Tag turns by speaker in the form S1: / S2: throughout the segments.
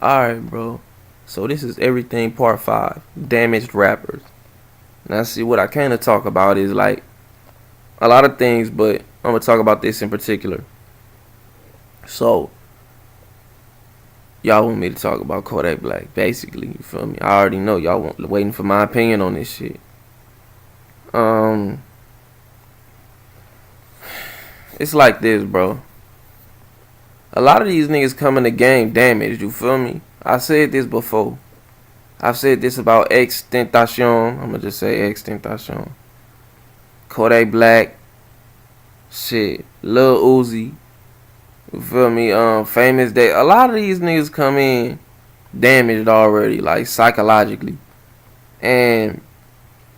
S1: Alright, bro. So this is everything part 5. Damaged rappers. Now see what I kinda talk about is like a lot of things, but I'm gonna talk about this in particular. So y'all want me to talk about Kodak Black, basically, you feel me? I already know y'all waiting for my opinion on this shit. Um it's like this, bro. A lot of these niggas come in the game damaged, you feel me? I said this before. I've said this about XXXTentacion. I'm gonna just say XXXTentacion. Kodak Black, shit, Lil Uzi, you feel me? Famous Day. A lot of these niggas come in damaged already, like psychologically, and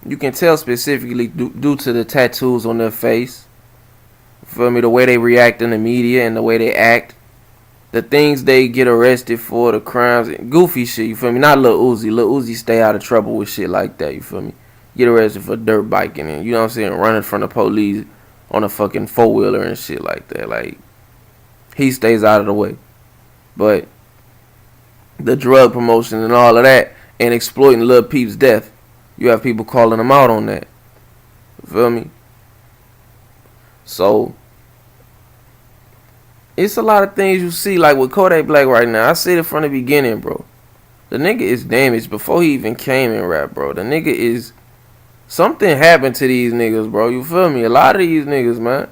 S1: you can tell specifically due to the tattoos on their face. You feel me? The way they react in the media and the way they act, the things they get arrested for, the crimes, goofy shit. You feel me? Not Lil Uzi. Lil Uzi stay out of trouble with shit like that. You feel me? Get arrested for dirt biking and, you know what I'm saying, running from the police on a fucking 4-wheeler and shit like that. Like, he stays out of the way. But the drug promotion and all of that and exploiting Lil Peep's death, you have people calling him out on that. You feel me? So it's a lot of things you see, like with Kodak Black right now. I said it from the beginning, bro. The nigga is damaged before he even came in rap, bro. The nigga is... Something happened to these niggas, bro. You feel me? A lot of these niggas, man.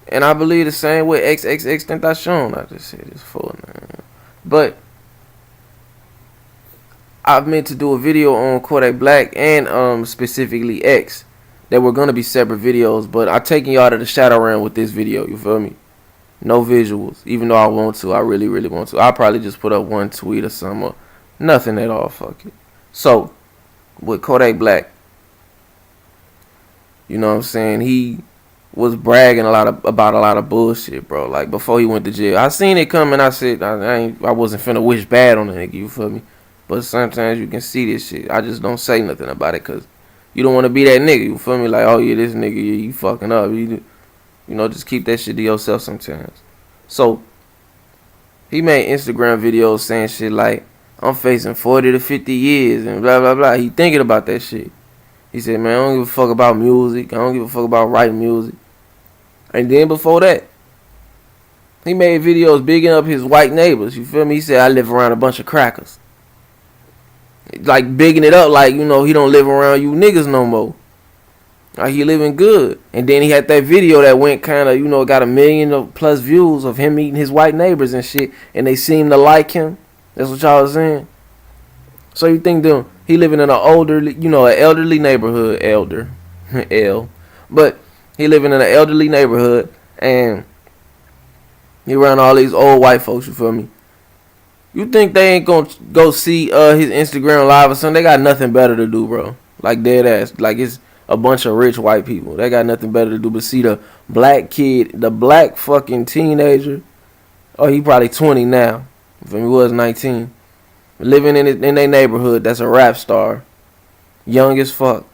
S1: And I believe the same with XXXTentacion. I just said this for, man. But I've meant to do a video on Kodak Black and specifically X. That were gonna be separate videos, but I'm taking y'all to the shadow realm with this video. You feel me? No visuals, even though I want to. I really, really want to. I'll probably just put up one tweet or something. Or nothing at all. Fuck it. So, with Kodak Black, you know what I'm saying? He was bragging about a lot of bullshit, bro. Like, before he went to jail. I seen it coming. I said, I wasn't finna wish bad on the nigga. You feel me? But sometimes you can see this shit. I just don't say nothing about it because you don't want to be that nigga. You feel me? Like, oh, yeah, this nigga, yeah, you fucking up. You know, just keep that shit to yourself sometimes. So, he made Instagram videos saying shit like, I'm facing 40 to 50 years and blah, blah, blah. He thinking about that shit. He said, man, I don't give a fuck about music. I don't give a fuck about writing music. And then before that, he made videos bigging up his white neighbors. You feel me? He said, I live around a bunch of crackers. Like, bigging it up like, you know, he don't live around you niggas no more. Like, he living good. And then he had that video that went kind of, you know, got 1 million plus views of him meeting his white neighbors and shit. And they seem to like him. That's what y'all was saying. So you think them, he living in an older, you know, an elderly neighborhood. Elder. L. But he living in an elderly neighborhood. And he around all these old white folks, you feel me? You think they ain't gonna go see his Instagram live or something? They got nothing better to do, bro. Like, dead ass. Like, it's a bunch of rich white people. They got nothing better to do but see the black kid, the black fucking teenager. Oh, he probably 20 now. If he was 19. Living in their neighborhood, that's a rap star. Young as fuck.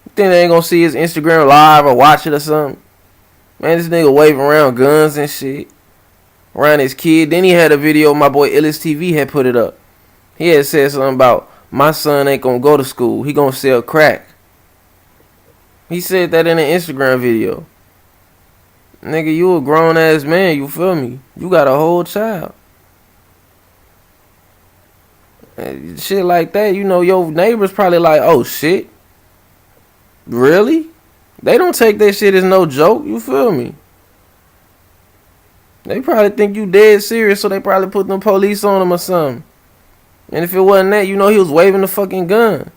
S1: You think they ain't gonna see his Instagram live or watch it or something? Man, this nigga waving around guns and shit. Around his kid. Then he had a video, my boy Illis TV had put it up. He had said something about, my son ain't gonna go to school. He gonna sell crack. He said that in an Instagram video. Nigga, you a grown ass man, you feel me? You got a whole child. And shit like that, you know, your neighbors probably like, oh shit. Really? They don't take that shit as no joke, you feel me? They probably think you dead serious, so they probably put them police on him or something. And if it wasn't that, you know, he was waving the fucking gun.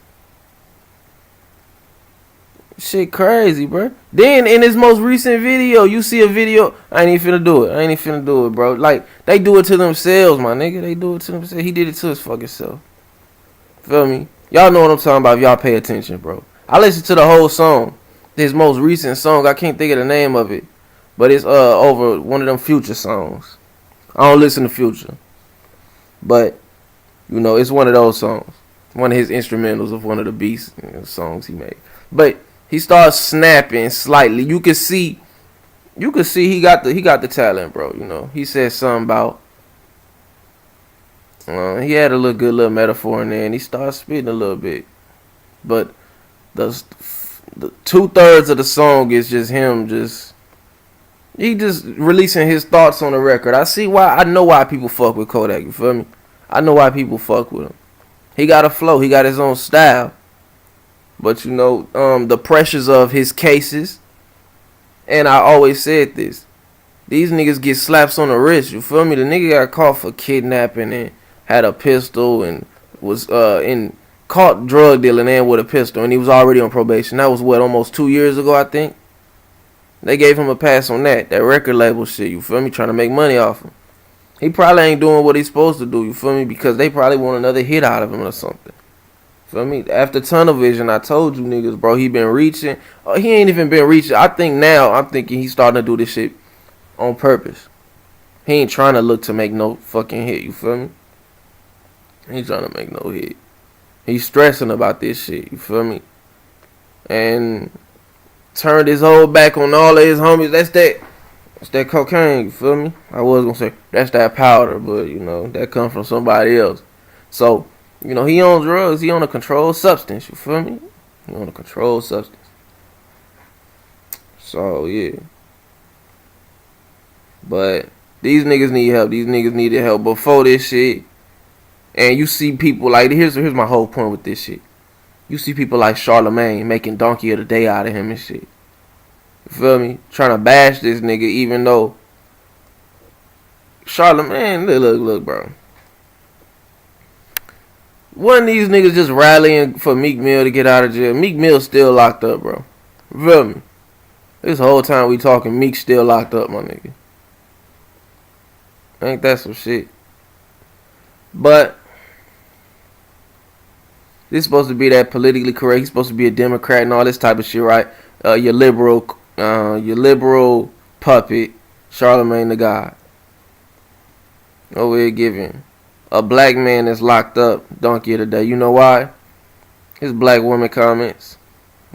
S1: Shit crazy, bro. Then in his most recent video, you see a video. I ain't even finna do it. I ain't even finna do it, bro. Like, they do it to themselves, my nigga. They do it to themselves. He did it to his fucking self. Feel me? Y'all know what I'm talking about if y'all pay attention, bro. I listened to the whole song. His most recent song. I can't think of the name of it. But it's over one of them Future songs. I don't listen to Future. But, you know, it's one of those songs. One of his instrumentals of one of the beats songs he made. But he starts snapping slightly. You can see he got the talent, bro. You know, he said something about He had a little good little metaphor in there, and he started spitting a little bit. But the 2/3 of the song is just him, he just releasing his thoughts on the record. I know why people fuck with Kodak. You feel me? I know why people fuck with him. He got a flow. He got his own style. But you know, the pressures of his cases, and I always said this. These niggas get slaps on the wrist. You feel me? The nigga got caught for kidnapping and had a pistol and was caught drug dealing and with a pistol, and he was already on probation. That was what, almost 2 years ago, I think. They gave him a pass on that record label shit. You feel me? Trying to make money off him. He probably ain't doing what he's supposed to do. You feel me? Because they probably want another hit out of him or something. Feel me? After Tunnel Vision, I told you niggas, bro, he been reaching. He ain't even been reaching. I'm thinking he's starting to do this shit on purpose. He ain't trying to look to make no fucking hit. You feel me? He ain't trying to make no hit. He's stressing about this shit. You feel me? And turned his whole back on all of his homies. That's that cocaine. You feel me? I was gonna say that's that powder, but you know that comes from somebody else. So you know he on drugs. He on a controlled substance. You feel me? He on a controlled substance. So yeah. But these niggas need help. These niggas needed help before this shit. And you see people like, here's my whole point with this shit. You see people like Charlemagne making donkey of the day out of him and shit. You feel me? Trying to bash this nigga even though Charlemagne, look, bro. One of these niggas just rallying for Meek Mill to get out of jail. Meek Mill still locked up, bro. You feel me? This whole time we talking, Meek still locked up, my nigga. Ain't that some shit? But this supposed to be that politically correct. He's supposed to be a Democrat and all this type of shit, right? Your liberal puppet, Charlemagne the God. Over here giving a black man that's locked up donkey of the day. You know why? His black woman comments.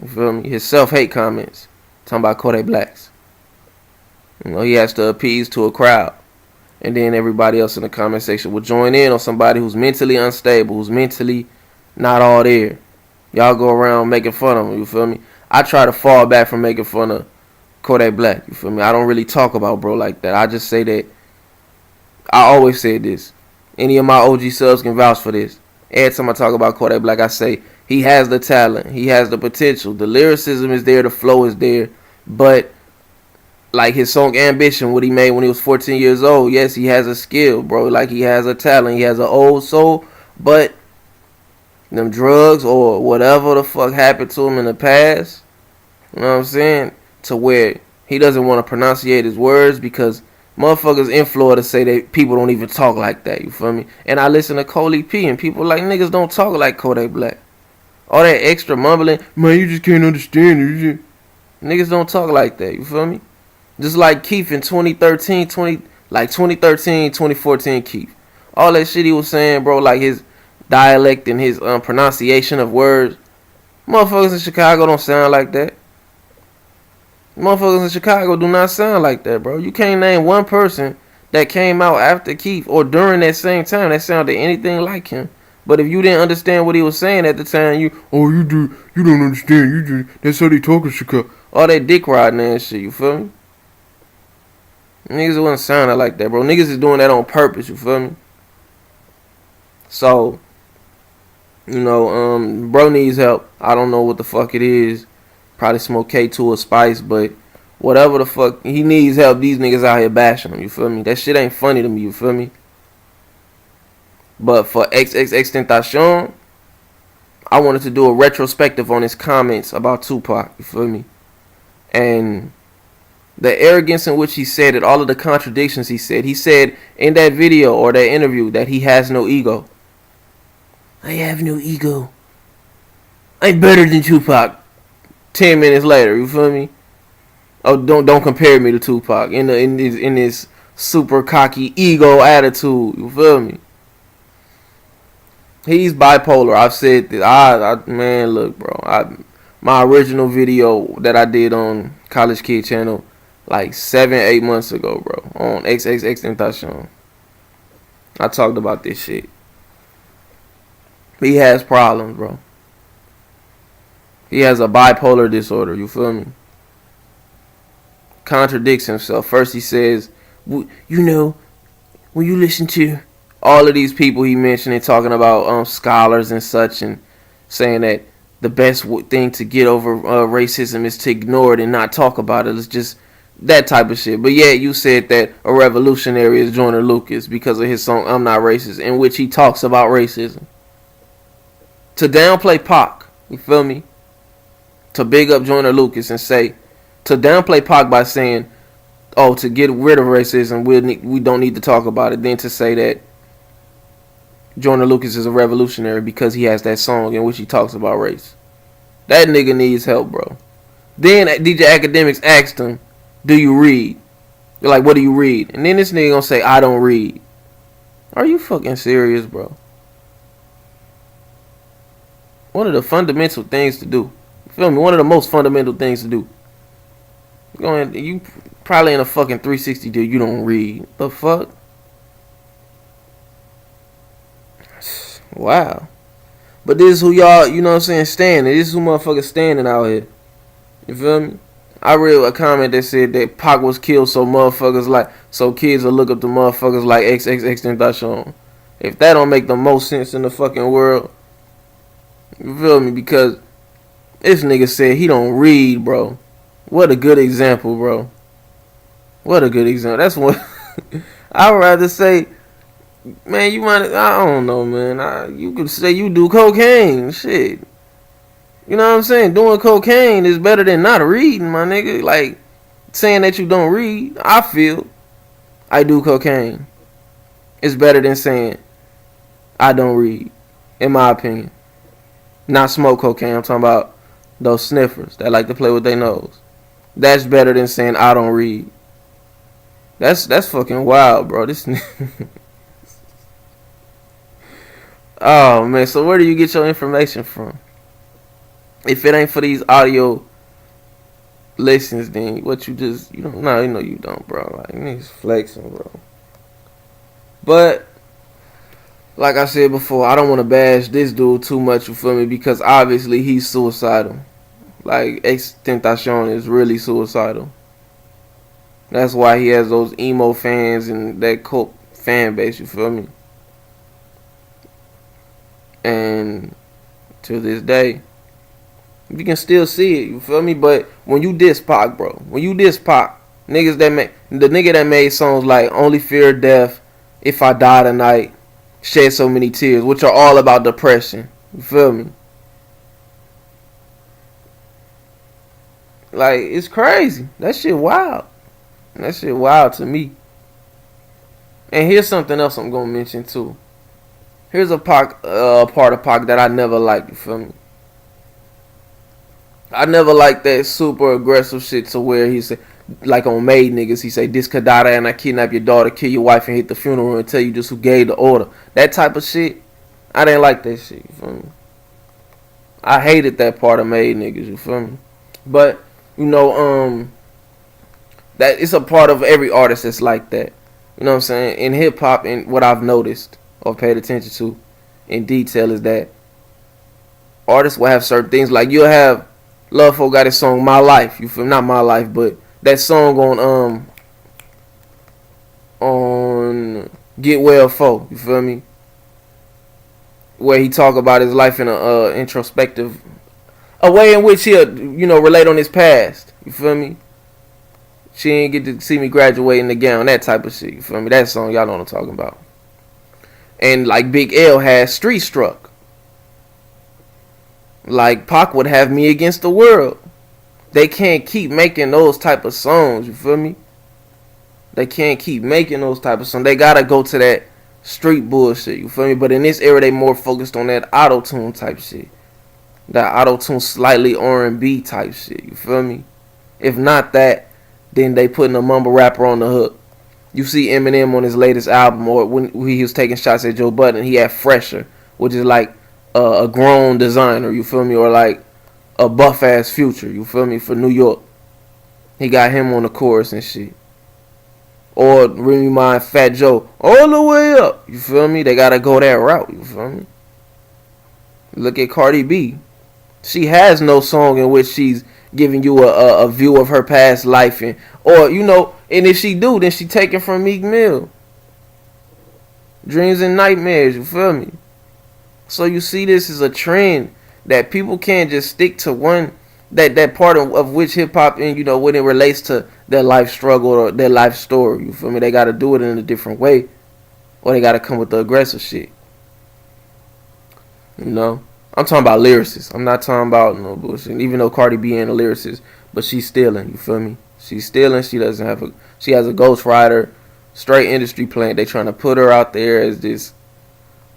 S1: You feel me? His self-hate comments. Talking about Kodak Blacks. You know, he has to appease to a crowd. And then everybody else in the comment section will join in on somebody who's mentally unstable, who's mentally not all there. Y'all go around making fun of him, you feel me? I try to fall back from making fun of Kodak Black, you feel me? I don't really talk about bro like that. I just say that, I always say this. Any of my OG subs can vouch for this. Every time I talk about Kodak Black, I say he has the talent, he has the potential. The lyricism is there, the flow is there, but like his song Ambition, what he made when he was 14 years old, yes, he has a skill, bro. Like he has a talent, he has an old soul, but them drugs or whatever the fuck happened to him in the past, you know what I'm saying, to where he doesn't want to pronunciate his words because motherfuckers in Florida say that people don't even talk like that, you feel me? And I listen to Coley P and people like, niggas don't talk like Kodak Black. All that extra mumbling, man, you just can't understand it. Niggas don't talk like that, you feel me? Just like Keith in 2013, 2014 Keith. All that shit he was saying, bro, like his dialect and his pronunciation of words. Motherfuckers in Chicago don't sound like that. Motherfuckers in Chicago do not sound like that, bro. You can't name one person that came out after Keith or during that same time that sounded anything like him. But if you didn't understand what he was saying at the time, you don't understand. That's how they talk in Chicago. All that dick riding and shit, you feel me? Niggas wasn't sounding like that, bro. Niggas is doing that on purpose, you feel me? So, you know, bro needs help. I don't know what the fuck it is. Probably smoke K2 or Spice, but whatever the fuck, he needs help. These niggas out here bashing him, you feel me? That shit ain't funny to me, you feel me? But for XXXTentacion, I wanted to do a retrospective on his comments about Tupac, you feel me? And the arrogance in which he said it, all of the contradictions he said. He said in that video or that interview that he has no ego. I have no ego. I'm better than Tupac. 10 minutes later, you feel me? Oh, don't compare me to Tupac in this super cocky ego attitude. You feel me? He's bipolar. I've said that. Man, look, bro. My original video that I did on College Kid Channel like 7-8 months ago, bro, on XXXTentacion. I talked about this shit. He has problems, bro. He has a bipolar disorder, you feel me? Contradicts himself. First he says, you know, when you listen to all of these people he mentioned and talking about scholars and such, and saying that the best thing to get over racism is to ignore it and not talk about it. It's just that type of shit. But yeah, you said that a revolutionary is Joyner Lucas because of his song I'm Not Racist, in which he talks about racism. To downplay Pac, you feel me? To big up Joyner Lucas and say, to downplay Pac by saying, oh, to get rid of racism, we don't need to talk about it. Then to say that Joyner Lucas is a revolutionary because he has that song in which he talks about race. That nigga needs help, bro. Then DJ Academics asked him, do you read? They're like, what do you read? And then this nigga gonna say, I don't read. Are you fucking serious, bro? One of the fundamental things to do. You feel me? One of the most fundamental things to do. You probably in a fucking 360 deal, you don't read. The fuck? Wow. But this is who y'all, you know what I'm saying, standing. This is who motherfuckers standing out here. You feel me? I read a comment that said that Pac was killed so kids will look up to motherfuckers like XXXTentacion. If that don't make the most sense in the fucking world, you feel me? Because this nigga said he don't read, bro. What a good example, bro. What a good example. That's what I would rather say. Man, I don't know, man. You could say you do cocaine. Shit. You know what I'm saying? Doing cocaine is better than not reading, my nigga. Like, saying that you don't read, I feel I do cocaine. It's better than saying I don't read, in my opinion. Not smoke cocaine. I'm talking about those sniffers that like to play with their nose. That's better than saying I don't read. That's fucking wild, bro. This Oh, man. So where do you get your information from? If it ain't for these audio listens, then what you don't know. You know you don't, bro. Like, niggas flexing, bro. But, like I said before, I don't want to bash this dude too much, you feel me? Because obviously he's suicidal. Like, XXXTentacion is really suicidal. That's why he has those emo fans and that cult fan base, you feel me? And to this day, you can still see it, you feel me? But when you diss Pac, bro, the nigga that made songs like Only Fear Death, If I Die Tonight, Shed So Many Tears, which are all about depression, you feel me? Like, it's crazy. That shit wild. That shit wild to me. And here's something else I'm gonna mention too. Here's a part of Pac that I never liked, you feel me? I never liked that super aggressive shit to where he said, like on Made Niggas, he say, this Kadada and I kidnap your daughter, kill your wife and hit the funeral and tell you just who gave the order. That type of shit, I didn't like that shit, you feel me? I hated that part of Made Niggas, you feel me? But, you know, that it's a part of every artist that's like that. You know what I'm saying? In hip hop, and what I've noticed or paid attention to in detail is that artists will have certain things. Like, you'll have Love Folk got his song My Life. You feel me? Not My Life, but that song on Get Well Folk. You feel me? Where he talk about his life in a introspective, a way in which he'll, you know, relate on his past. You feel me? She ain't get to see me graduate in the gown, that type of shit. You feel me? That song, y'all know what I'm talking about. And like Big L has Street Struck. Like Pac would have Me Against the World. They can't keep making those type of songs, you feel me? They can't keep making those type of songs. They gotta go to that street bullshit, you feel me? But in this era, they more focused on that auto-tune type shit. That auto-tune slightly R&B type shit, you feel me? If not that, then they putting a mumble rapper on the hook. You see Eminem on his latest album, or when he was taking shots at Joe Budden, he had Fresher, which is like a grown designer, you feel me? Or like a buff-ass Future, you feel me? For New York. He got him on the chorus and shit. Or remind Fat Joe, all the way up, you feel me? They gotta go that route, you feel me? Look at Cardi B. She has no song in which she's giving you a view of her past life, and or and if she do, then she taken from Meek Mill. Dreams and nightmares, you feel me? So you see, this is a trend that people can't just stick to one that part of which hip hop, and when it relates to their life struggle or their life story. You feel me? They got to do it in a different way, or they got to come with the aggressive shit. I'm talking about lyricists. I'm not talking about no bullshit. Even though Cardi B ain't a lyricist, but she's stealing. You feel me? She's stealing. She has a ghostwriter, straight industry plant. They trying to put her out there as this.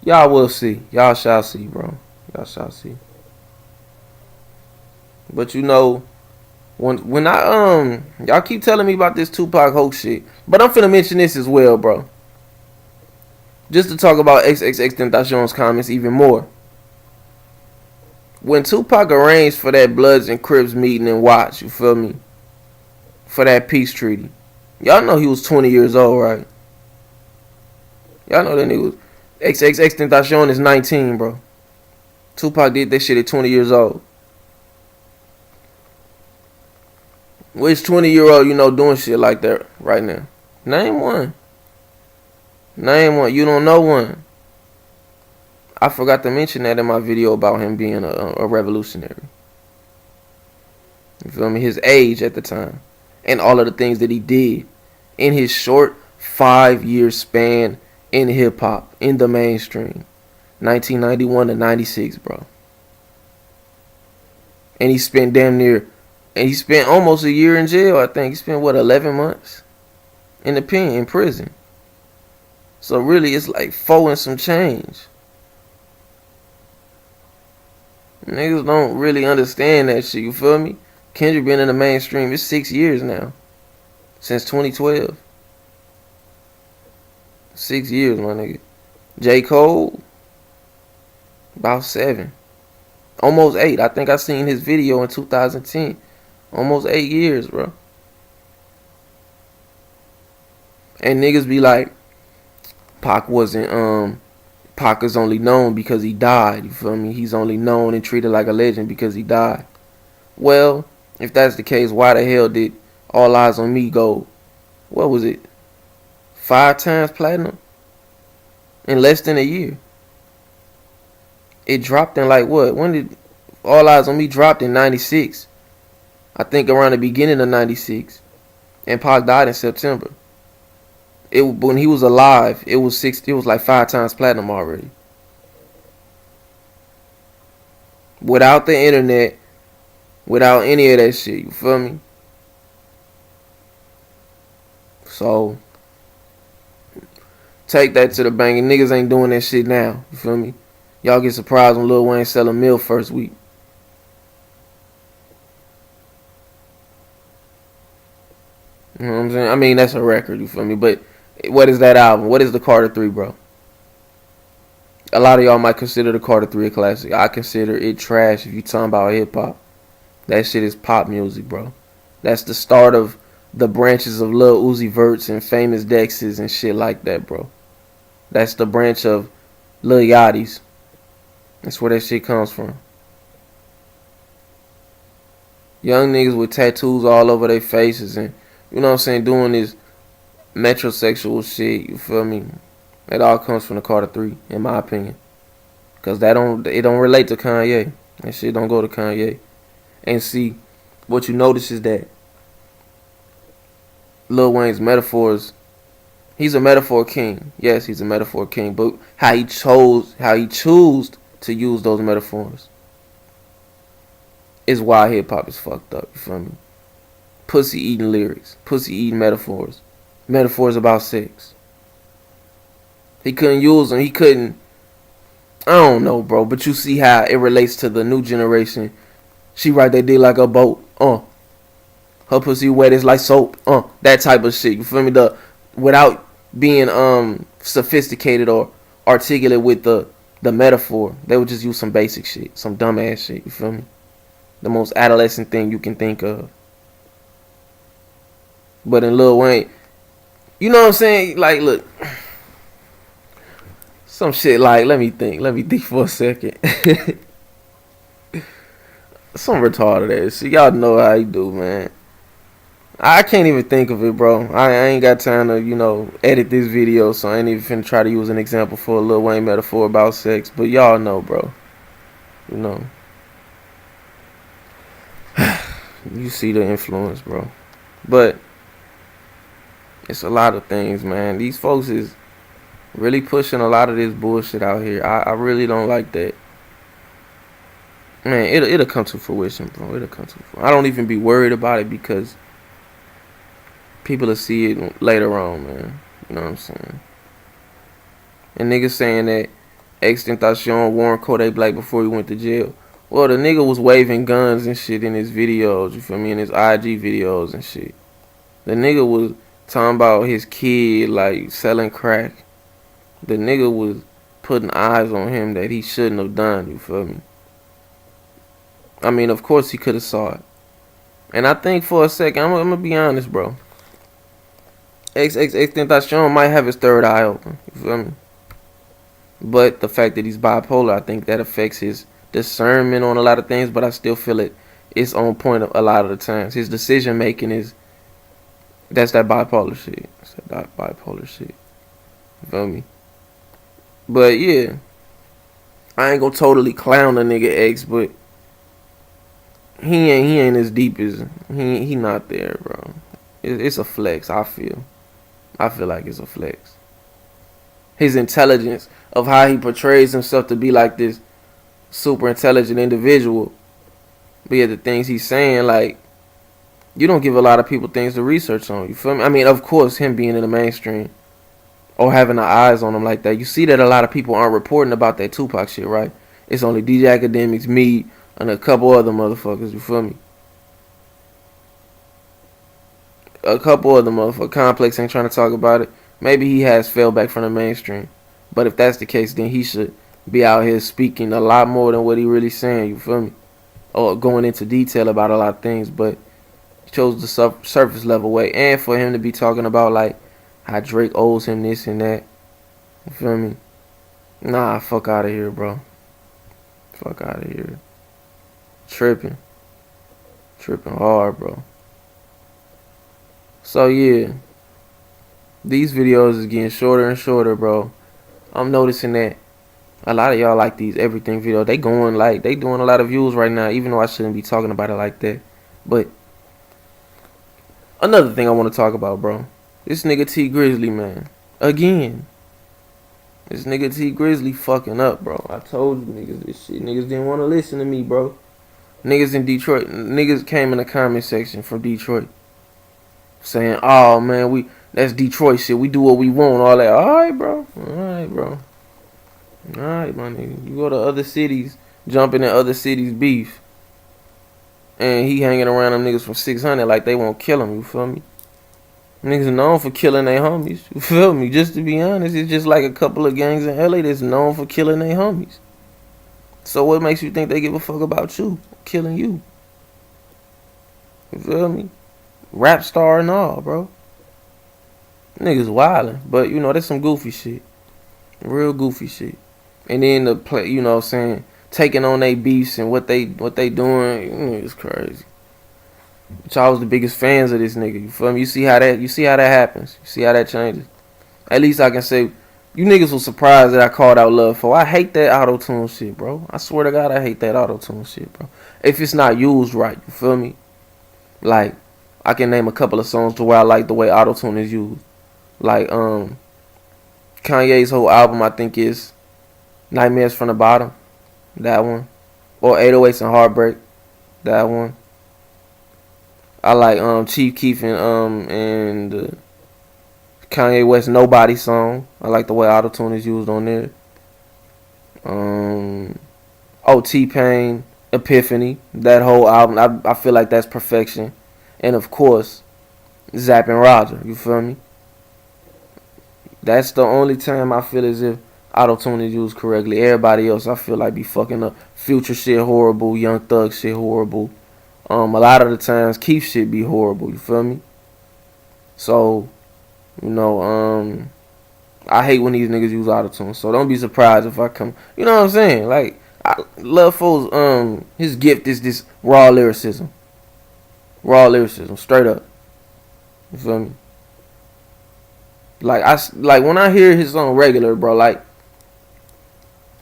S1: Y'all will see. Y'all shall see, bro. Y'all shall see. But when I y'all keep telling me about this Tupac hoax shit, but I'm finna mention this as well, bro. Just to talk about XXXTentacion's comments even more. When Tupac arranged for that Bloods and Crips meeting in Watts, you feel me? For that peace treaty. Y'all know he was 20 years old, right? Y'all know that nigga was... XXXTentacion is 19, bro. Tupac did that shit at 20 years old. Which 20-year-old doing shit like that right now? Name one. Name one. You don't know one. I forgot to mention that in my video about him being a revolutionary. You feel me? His age at the time. And all of the things that he did in his short 5-year span in hip-hop, in the mainstream. 1991 to 96, bro. And he spent almost a year in jail, I think. He spent, 11 months in the pen, in prison. So really, it's like 4 and some change. Niggas don't really understand that shit, you feel me? Kendrick been in the mainstream, it's 6 years now. Since 2012. 6 years, my nigga. J. Cole, about 7. Almost 8. I think I seen his video in 2010. Almost 8 years, bro. And niggas be like, Pac is only known because he died, you feel me? He's only known and treated like a legend because he died. Well, if that's the case, why the hell did All Eyes on Me go, what was it, 5 times platinum? In less than a year. It dropped in like what? When did All Eyes on Me dropped in 96? I think around the beginning of 96. And Pac died in September. When he was alive, it was like 5 times platinum already. Without the internet, without any of that shit, you feel me? So take that to the bank, and niggas ain't doing that shit now, you feel me? Y'all get surprised when Lil Wayne sell a mill first week. You know what I'm saying? I mean, that's a record, you feel me? But what is that album? What is the Carter 3, bro? A lot of y'all might consider the Carter 3 a classic. I consider it trash if you talking about hip-hop. That shit is pop music, bro. That's the start of the branches of Lil Uzi Verts and Famous Dexes and shit like that, bro. That's the branch of Lil Yachty's. That's where that shit comes from. Young niggas with tattoos all over their faces and, you know what I'm saying, doing this metrosexual shit, you feel me? It all comes from the Carter 3, in my opinion. Because it don't relate to Kanye. That shit don't go to Kanye. And see, what you notice is that Lil Wayne's metaphors, he's a metaphor king. Yes, he's a metaphor king. But how he chose to use those metaphors is why hip-hop is fucked up, you feel me? Pussy eating lyrics. Pussy eating metaphors. Metaphors about sex. He couldn't use them. He couldn't. I don't know, bro. But you see how it relates to the new generation. She ride that dick like a boat. Her pussy wet is like soap. That type of shit. You feel me? Without being sophisticated or articulate with the metaphor. They would just use some basic shit. Some dumbass shit. You feel me? The most adolescent thing you can think of. But in Lil Wayne, you know what I'm saying? Like, look. Some shit like, let me think for a second. Some retarded ass shit. Y'all know how he do, man. I can't even think of it, bro. I ain't got time to, edit this video, so I ain't even finna try to use an example for a Lil Wayne metaphor about sex. But y'all know, bro. You know. You see the influence, bro. But it's a lot of things, man. These folks is really pushing a lot of this bullshit out here. I really don't like that. Man, it'll come to fruition, bro. It'll come to fruition. I don't even be worried about it because people will see it later on, man. You know what I'm saying? And niggas saying that XXXTentacion warned Kodak Black before he went to jail. Well, the nigga was waving guns and shit in his videos, you feel me? In his IG videos and shit. The nigga was talking about his kid, like, selling crack. The nigga was putting eyes on him that he shouldn't have done, you feel me? I mean, of course he could have saw it. And I think for a second, I'm gonna be honest, bro. XXXTentacion might have his third eye open, you feel me? But the fact that he's bipolar, I think that affects his discernment on a lot of things, but I still feel it's on point a lot of the times. His decision making that's that bipolar shit. That's that bipolar shit. You feel me? But yeah, I ain't gonna totally clown the nigga X, but he ain't as deep as he not there, bro. It's a flex. I feel like it's a flex. His intelligence of how he portrays himself to be like this super intelligent individual, but yet the things he's saying, like, you don't give a lot of people things to research on. You feel me? I mean, of course, him being in the mainstream or having the eyes on him like that, you see that a lot of people aren't reporting about that Tupac shit, right? It's only DJ Academics, me, and a couple other motherfuckers. You feel me? A couple other motherfuckers. Complex ain't trying to talk about it. Maybe he has fell back from the mainstream. But if that's the case, then he should be out here speaking a lot more than what he really saying, you feel me? Or going into detail about a lot of things, but he chose the surface level way. And for him to be talking about, like, how Drake owes him this and that, you feel me? Nah, fuck out of here, bro. Fuck out of here. Tripping hard, bro. So yeah, these videos is getting shorter and shorter, bro. I'm noticing that a lot of y'all like these everything videos. They doing a lot of views right now, even though I shouldn't be talking about it like that. But another thing I want to talk about, bro. This nigga T Grizzly, man. Again. This nigga T Grizzly fucking up, bro. I told you niggas this shit. Niggas didn't want to listen to me, bro. Niggas in Detroit, niggas came in the comment section from Detroit saying, oh man, that's Detroit shit. We do what we want, all that. Alright, bro. Alright, my nigga. You go to other cities, jumping in other cities' beef. And he hanging around them niggas from 600 like they won't kill him, you feel me? Niggas known for killing their homies, you feel me? Just to be honest, it's just like a couple of gangs in LA that's known for killing their homies. So what makes you think they give a fuck about you? Killing you. You feel me? Rap star and all, bro. Niggas wildin'. But, that's some goofy shit. Real goofy shit. And then the play, saying, taking on they beefs and what they doing, it's crazy. But y'all was the biggest fans of this nigga, you feel me? You see how that happens. You see how that changes. At least I can say, you niggas was surprised that I called out Love 4. I hate that auto-tune shit, bro. I swear to God, I hate that auto-tune shit, bro. If it's not used right, you feel me? Like, I can name a couple of songs to where I like the way auto-tune is used. Like, Kanye's whole album, I think, is Nightmares from the Bottom. That one. Or 808s and Heartbreak. That one. I like Chief Keef and the Kanye West Nobody song. I like the way auto-tune is used on there. T-Pain, Epiphany. That whole album, I feel like that's perfection. And of course, Zapp and Roger. You feel me? That's the only time I feel as if auto-tune is used correctly. Everybody else, I feel like be fucking up. Future shit horrible. Young Thug shit horrible. A lot of the times, Keith shit be horrible. You feel me? So, I hate when these niggas use auto-tune. So don't be surprised if I come. You know what I'm saying? Like, Love Fo's his gift is this raw lyricism. Raw lyricism, straight up. You feel me? Like when I hear his song regular, bro, like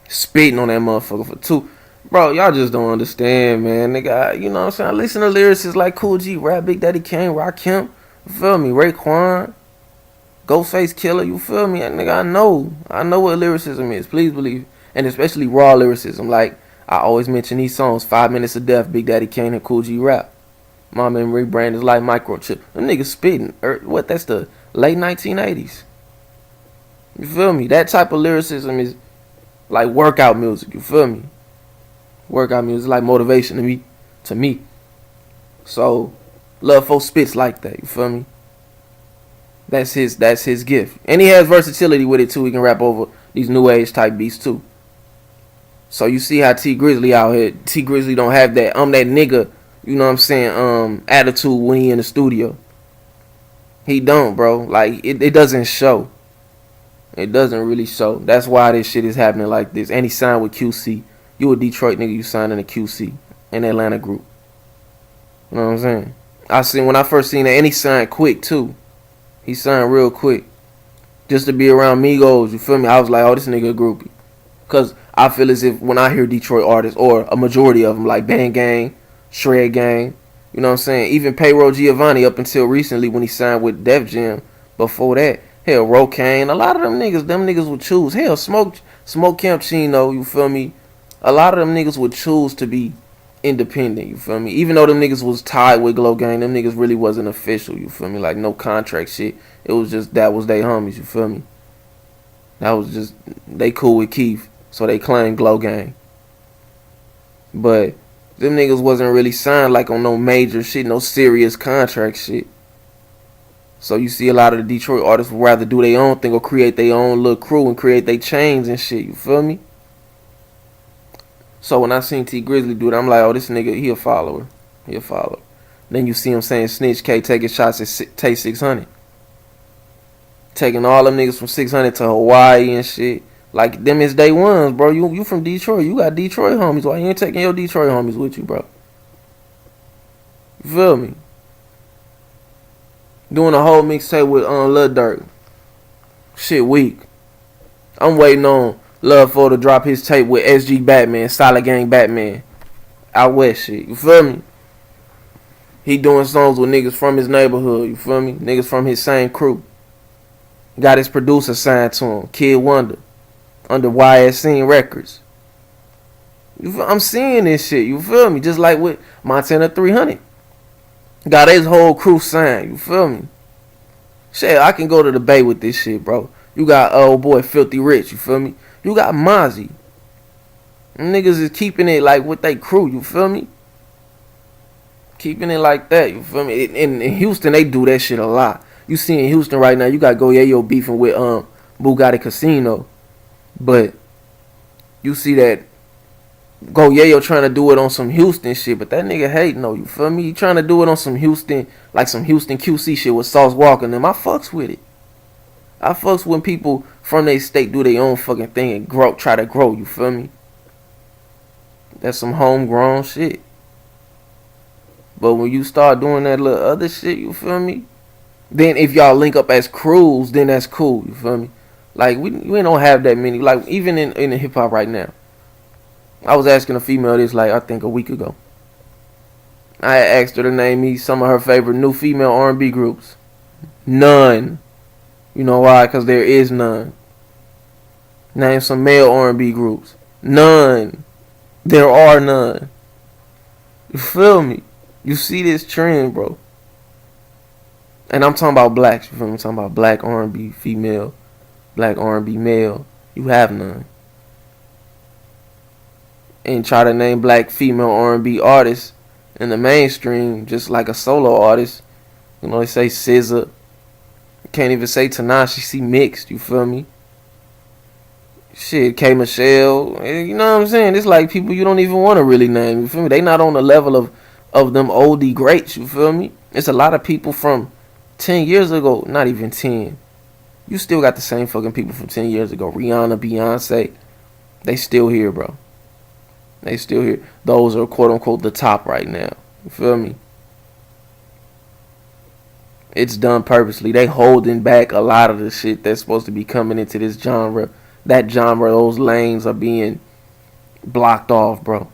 S1: spitting on that motherfucker for two. Bro, y'all just don't understand, man. Nigga, you know what I'm saying? I listen to lyricists like Cool G, Rap, Big Daddy Kane, Rakim, you feel me? Raekwon, Ghostface Killer, you feel me? Nigga, I know what lyricism is. Please believe. And especially raw lyricism. Like, I always mention these songs, 5 Minutes of Death, Big Daddy Kane and Cool G Rap. My memory brand is like Microchip. Them niggas spitting. What, that's the late 1980s. You feel me? That type of lyricism is like workout music, you feel me? Workout music, like motivation to me. So, Love Fo spits like that, you feel me? That's his gift. And he has versatility with it too. He can rap over these new age type beats too. So you see how T Grizzly out here. T Grizzly don't have that that nigga, you know what I'm saying, attitude when he in the studio. He don't, bro. Like it doesn't show. It doesn't really show. That's why this shit is happening like this. And he signed with QC. You a Detroit nigga, you signed in a QC, an Atlanta group. You know what I'm saying? When I first seen that, and he signed quick too. He signed real quick. Just to be around Migos, you feel me? I was like, oh, this nigga a groupie. Because I feel as if when I hear Detroit artists, or a majority of them, like Bang Gang, Shred Gang, you know what I'm saying? Even Payroll Giovanni up until recently when he signed with Def Jam. Before that, hell, Rocane, a lot of them niggas would choose. Hell, Smoke Camp Chino, you feel me? A lot of them niggas would choose to be independent, you feel me? Even though them niggas was tied with Glow Gang, them niggas really wasn't official, you feel me? Like no contract shit. It was just that was they homies, you feel me? That was just they cool with Keith, so they claimed Glow Gang. But them niggas wasn't really signed like on no major shit, no serious contract shit. So you see a lot of the Detroit artists would rather do their own thing or create their own little crew and create their chains and shit, you feel me? So when I seen T Grizzly do it, I'm like, oh, this nigga, he a follower. He a follower. Then you see him saying Snitch K taking shots at Tay 600. Taking all them niggas from 600 to Hawaii and shit. Like, them is day ones, bro. You from Detroit. You got Detroit homies. Why you ain't taking your Detroit homies with you, bro? You feel me? Doing a whole mixtape with Lil Durk. Shit weak. I'm waiting on Love Fo to drop his tape with SG Batman, Solid Gang Batman. Out west shit. You feel me? He doing songs with niggas from his neighborhood. You feel me? Niggas from his same crew. Got his producer signed to him, Kid Wonder, under YSC Records. I'm seeing this shit. You feel me? Just like with Montana 300. Got his whole crew signed. You feel me? Shit, I can go to the Bay with this shit, bro. You got old boy Filthy Rich. You feel me? You got Mozzie. Niggas is keeping it like with they crew. You feel me? Keeping it like that. You feel me? In Houston, they do that shit a lot. You see in Houston right now, you got Go Yayo beefing with Bugatti Casino. But you see that Go Yayo trying to do it on some Houston shit, but that nigga hating though, you feel me? He trying to do it on some Houston, like some Houston QC shit with Sauce Walker and them. I fucks with it. I fucks when people from their state do their own fucking thing and try to grow, you feel me? That's some homegrown shit. But when you start doing that little other shit, you feel me? Then if y'all link up as crews, then that's cool, you feel me? Like, we don't have that many. Like, even in the hip-hop right now. I was asking a female this, like, I think a week ago. I asked her to name me some of her favorite new female R&B groups. None. You know why? Because there is none. Name some male R&B groups. None. There are none. You feel me? You see this trend, bro. And I'm talking about blacks. You feel me? I'm talking about black R&B female, black R&B male. You have none. And try to name black female R&B artists in the mainstream, just like a solo artist. You know, they say SZA. Can't even say Tanashi. She mixed. You feel me? Shit, K Michelle. You know what I'm saying? It's like people you don't even want to really name. You feel me? They not on the level of them oldie greats. You feel me? It's a lot of people from 10 years ago. Not even 10. You still got the same fucking people from 10 years ago. Rihanna, Beyonce. They still here, bro. They still here. Those are quote unquote the top right now. You feel me? It's done purposely. They holding back a lot of the shit that's supposed to be coming into this genre. That genre, those lanes are being blocked off, bro.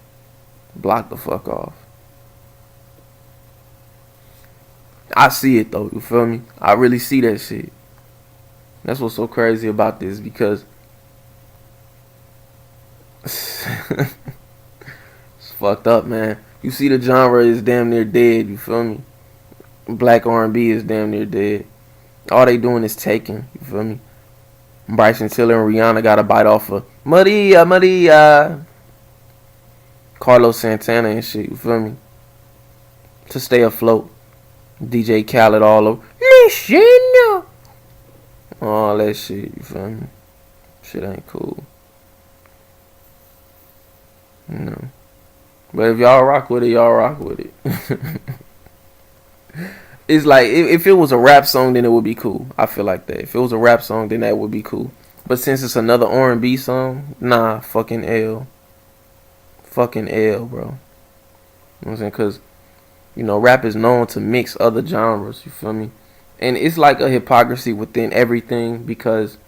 S1: Block the fuck off. I see it though, you feel me? I really see that shit. That's what's so crazy about this, because it's fucked up, man. You see the genre is damn near dead, you feel me? Black R&B is damn near dead. All they doing is taking, you feel me? Bryson Tiller and Rihanna got a bite off of Maria, Maria. Carlos Santana and shit, you feel me? To stay afloat. DJ Khaled all over. Listen. All that shit, you feel me? Shit ain't cool. You know. But if y'all rock with it, y'all rock with it. It's like, if it was a rap song, then it would be cool. I feel like that. If it was a rap song, then that would be cool. But since it's another R&B song, nah, fucking L. Fucking L, bro. You know what I'm saying? Because, you know, rap is known to mix other genres, you feel me? And it's like a hypocrisy within everything, because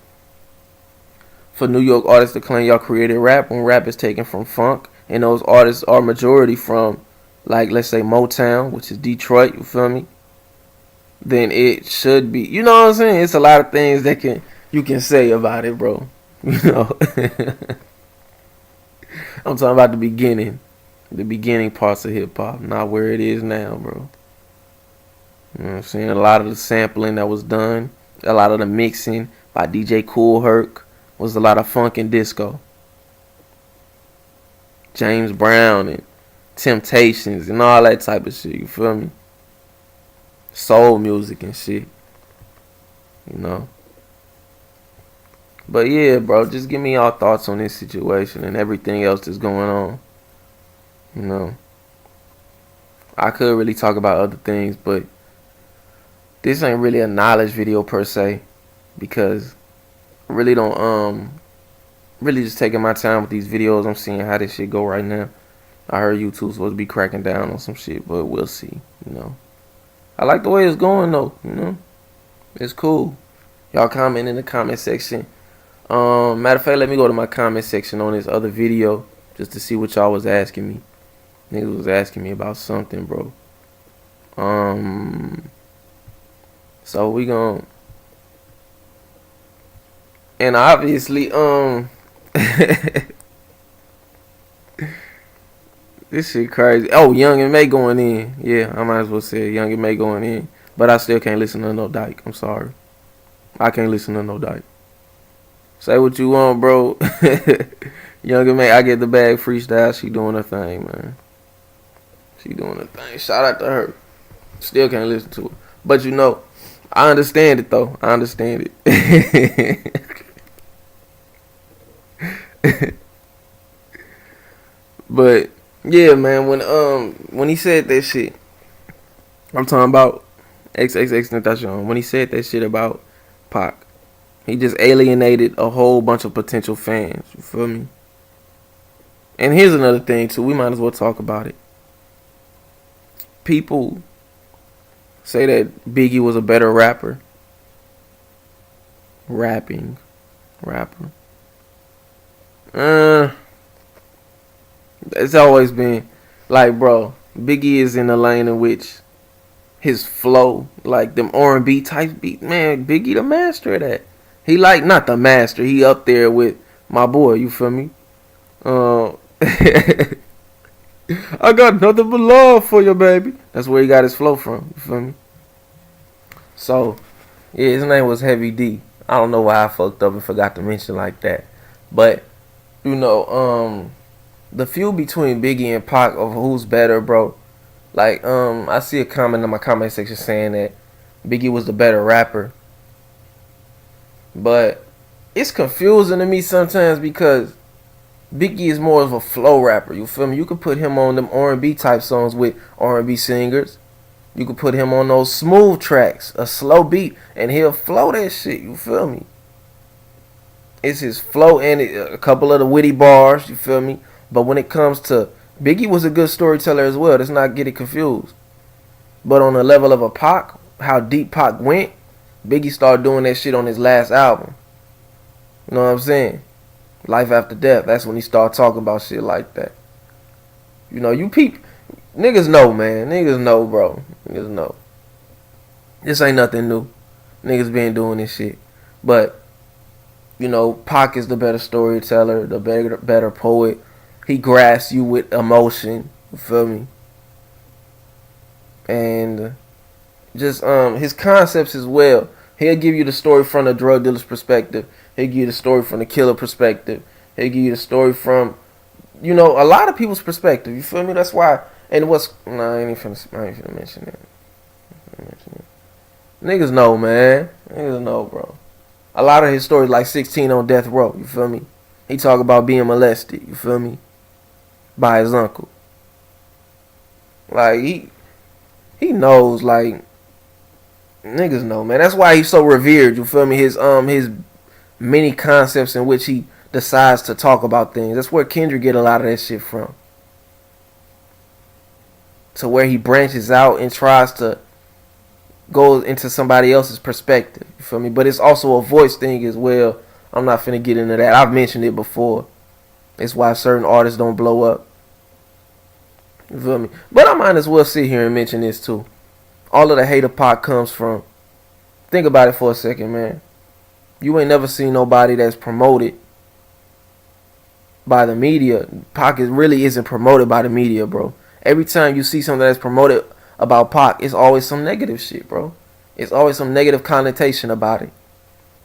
S1: for New York artists to claim y'all created rap when rap is taken from funk, and those artists are majority from, like, let's say Motown, which is Detroit, you feel me? Then it should be, you know what I'm saying? It's a lot of things that you can say about it, bro. You know? I'm talking about the beginning parts of hip hop, not where it is now, bro. You know what I'm saying? A lot of the sampling that was done, a lot of the mixing by DJ Kool Herc was a lot of funk and disco. James Brown and Temptations and all that type of shit, you feel me? Soul music and shit, you know. But yeah, bro, just give me y'all thoughts on this situation and everything else that's going on. You know, I could really talk about other things, but this ain't really a knowledge video per se, because I really don't really just taking my time with these videos. I'm seeing how this shit go right now. I heard YouTube's supposed to be cracking down on some shit, but we'll see, you know. I like the way it's going though, you know. It's cool. Y'all comment in the comment section. Matter of fact, let me go to my comment section on this other video just to see what y'all was asking me. Niggas was asking me about something, bro. So we gon', and obviously this shit crazy. Oh, Young and May going in. Yeah, I might as well say Young and May going in. But I still can't listen to no Dyke. I'm sorry. I can't listen to no Dyke. Say what you want, bro. Young and May, I get the bag freestyle. She doing her thing, man. She doing her thing. Shout out to her. Still can't listen to it. But you know, I understand it though. I understand it. But yeah, man, when he said that shit, I'm talking about XXXTentacion. When he said that shit about Pac, he just alienated a whole bunch of potential fans. You feel me? And here's another thing too. We might as well talk about it. People say that Biggie was a better rapper. Rapper. It's always been like, bro, Biggie is in the lane in which his flow, like them R&B type beat, man, Biggie the master of that. He like, not the master, he up there with my boy, you feel me? I got nothing but love for you, baby. That's where he got his flow from, you feel me? So, yeah, his name was Heavy D. I don't know why I fucked up and forgot to mention like that. But, you know, the feud between Biggie and Pac of who's better, bro. Like, I see a comment in my comment section saying that Biggie was the better rapper. But it's confusing to me sometimes because Biggie is more of a flow rapper, you feel me? You could put him on them R&B type songs with R&B singers. You could put him on those smooth tracks, a slow beat, and he'll flow that shit, you feel me? It's his flow and a couple of the witty bars, you feel me? But when it comes to Biggie was a good storyteller as well. Let's not get it confused. But on the level of a Pac, how deep Pac went, Biggie started doing that shit on his last album. You know what I'm saying? Life After Death. That's when he started talking about shit like that. You know, you peep. Niggas know, man. Niggas know, bro. Niggas know. This ain't nothing new. Niggas been doing this shit. But, you know, Pac is the better storyteller, the better poet. He grasps you with emotion. You feel me? And just his concepts as well. He'll give you the story from the drug dealer's perspective. He'll give you the story from the killer perspective. He'll give you the story from, you know, a lot of people's perspective. You feel me? That's why. And what's I ain't finna mention that. Niggas know, man. Niggas know, bro. A lot of his stories, like 16 on death row. You feel me? He talk about being molested. You feel me? By his uncle. Like he knows. Like niggas know, man. That's why he's so revered. You feel me? His many concepts in which he decides to talk about things. That's where Kendrick get a lot of that shit from. To where he branches out and tries to go into somebody else's perspective. You feel me? But it's also a voice thing as well. I'm not finna get into that. I've mentioned it before. It's why certain artists don't blow up. You feel me? But I might as well sit here and mention this too. All of the hate of Pac comes from, think about it for a second, man. You ain't never seen nobody that's promoted by the media. Pac really isn't promoted by the media, bro. Every time you see something that's promoted about Pac, it's always some negative shit, bro. It's always some negative connotation about it.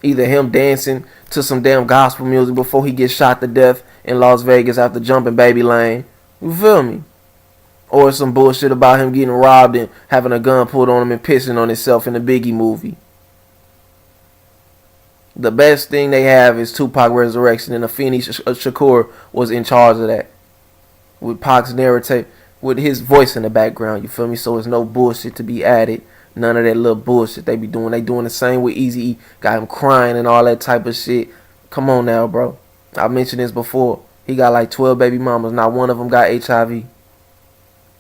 S1: Either him dancing to some damn gospel music before he gets shot to death in Las Vegas after jumping Baby Lane. You feel me? Or some bullshit about him getting robbed and having a gun pulled on him and pissing on himself in the Biggie movie. The best thing they have is Tupac Resurrection, and Afeni Shakur was in charge of that. With Pac's narrative, with his voice in the background, you feel me? So there's no bullshit to be added. None of that little bullshit they be doing. They doing the same with Eazy-E. Got him crying and all that type of shit. Come on now, bro. I mentioned this before. He got like 12 baby mamas. Not one of them got HIV.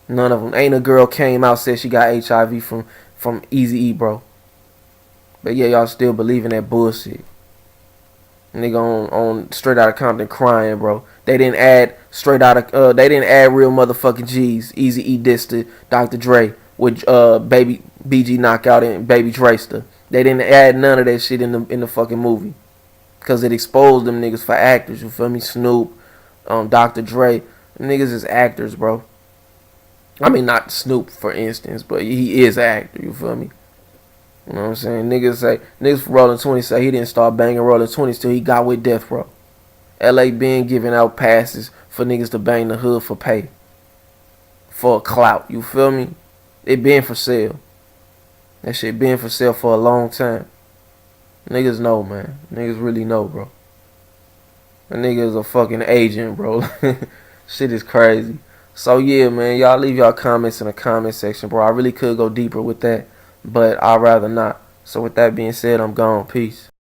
S1: None of them. Ain't a girl came out said she got HIV from Eazy-E, bro. But yeah, y'all still believe in that bullshit. Nigga on Straight Outta Compton crying, bro. They didn't add they didn't add real motherfucking G's. Eazy-E dissed to Dr. Dre with Baby BG Knockout and Baby Drayster. They didn't add none of that shit in the fucking movie. Cause it exposed them niggas for actors, you feel me? Snoop, Dr. Dre. Them niggas is actors, bro. I mean not Snoop for instance, but he is an actor, you feel me? You know what I'm saying? Niggas for Rolling 20 say he didn't start banging Rolling 20s till he got with Death Row. LA been giving out passes for niggas to bang the hood for pay. For a clout, you feel me? It been for sale. That shit been for sale for a long time. Niggas know, man. Niggas really know, bro. That nigga is a fucking agent, bro. Shit is crazy. So yeah, man, y'all leave y'all comments in the comment section, bro. I really could go deeper with that, but I'd rather not. So with that being said, I'm gone. Peace.